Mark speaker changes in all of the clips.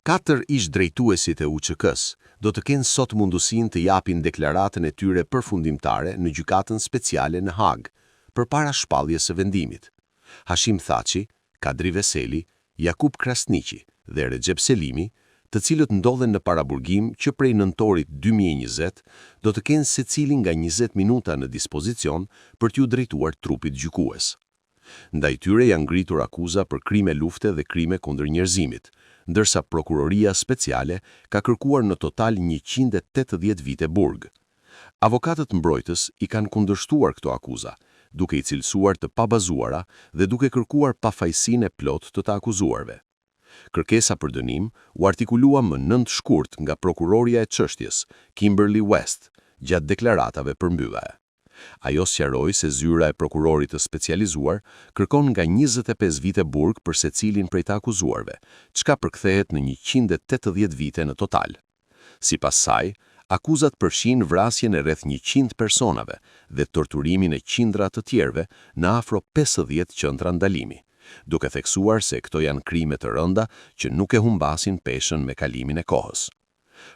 Speaker 1: 4 ish drejtuesit e UÇK-s do të kenë sot mundësinë të japin deklaratën e tyre përfundimtare në gjykatën speciale në Hag, përpara shpalljes së vendimit. Hashim Thaçi, Kadri Veseli, Jakub Krasniqi dhe Recep Selimi, të cilët ndodhen në paraburgim që prej nëntorit 2020, do të kenë secili nga 20 minuta në dispozicion për t'ju drejtuar trupit gjykues. Ndaj tyre janë ngritur akuza për krime lufte dhe krime kundër njerëzimit, ndërsa prokuroria speciale ka kërkuar në total 180 vite burg. Avokatët mbrojtës i kanë kundërshtuar këto akuza, duke i cilësuar të pabazuara dhe duke kërkuar pafajësinë e plotë të të akuzuarve. Kërkesa për dënim u artikulua më 9 shkurt nga prokuroria e çështjes, Kimberly West, gjatë deklaratave përmbyllëe. Ajo sqaroi se zyra e prokurorit të specializuar kërkon nga 25 vite burg për secilin prej të akuzuarve, çka përkthehet në 180 vite në total. Sipas saj, akuzat përfshin vrasjen e rreth 100 personave dhe torturimin e qindra të tjerëve në afro 50 qendra ndalimi, duke theksuar se këto janë krime të rënda që nuk e humbasin peshën me kalimin e kohës.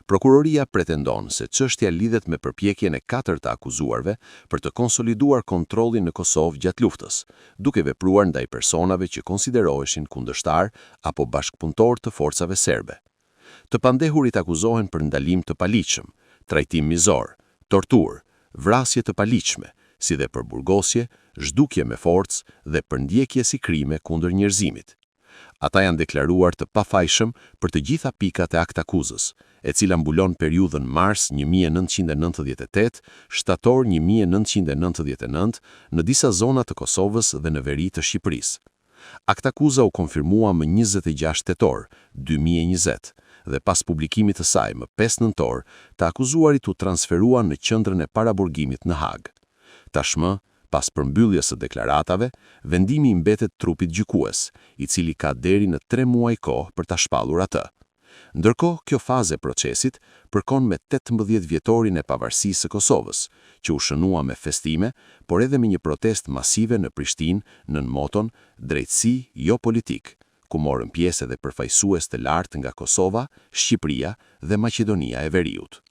Speaker 1: Prokuroria pretendon se çështja lidhet me përpjekjen e 4 të akuzuarve për të konsoliduar kontrollin në Kosovë gjatë luftës, duke vepruar ndaj personave që konsideroheshin kundërshtar apo bashkëpunëtor të forcave serbe. Të pandehurit akuzohen për ndalim të paligjshëm, trajtim mizor, torturë, vrasje të paligjshme, si dhe për burgosje, zhdukje me forcë dhe përndjekje si krime kundër njerëzimit. Ata janë deklaruar të pafajshëm për të gjitha pikat e aktakuzës, e cila mbulon periudhën mars 1998, shtator 1999 në disa zona të Kosovës dhe në veri të Shqipërisë. Aktakuza u konfirmua më 26 tetor 2020 dhe pas publikimit të saj më 5 nëntor, të akuzuarit u transferua në qendrën e paraburgimit në Hag. Tashmë, pas përmbylljes së deklaratave, vendimi i mbetet trupit gjykues, i cili ka deri në 3 muaj kohë për ta shpallur atë. Ndërkohë, kjo fazë e procesit përkon me 18 vjetorin e pavarësisë së Kosovës, që u shënua me festime, por edhe me një protestë masive në Prishtinë nën moton drejtësi jo politik, ku morën pjesë edhe përfaqësues të lartë nga Kosova, Shqipëria dhe Maqedonia e Veriut.